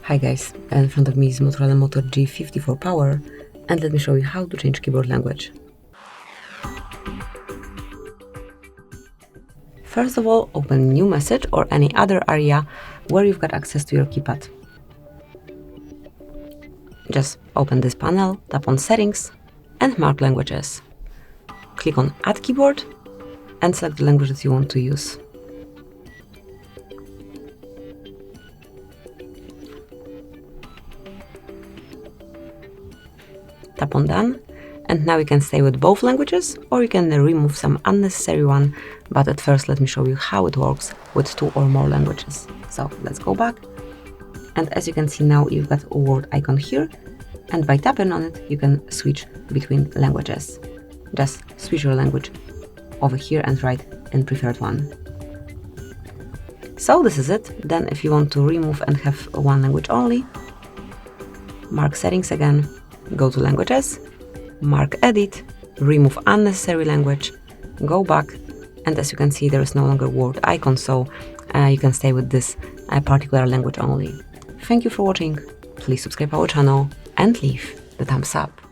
Hi guys, in front of me is MOTOROLA Moto G54 Power, and let me show you how to change keyboard language. First of all, open new message or any other area where you've got access to your keypad. Just open this panel, tap on Settings and mark Languages. Click on Add Keyboard and select the language that you want to use. Tap on Done, and now you can stay with both languages, or you can remove some unnecessary one, but at first let me show you how it works with 2 or more languages. So let's go back, and as you can see now you've got a word icon here, and by tapping on it you can switch between languages. Just switch your language over here and write in preferred one. So this is it. Then if you want to remove and have one language only, mark Settings again, go to Languages, mark Edit, remove unnecessary language, go back, and as you can see there is no longer word icon, so you can stay with this particular language only. Thank you for watching, please subscribe our channel and leave the thumbs up.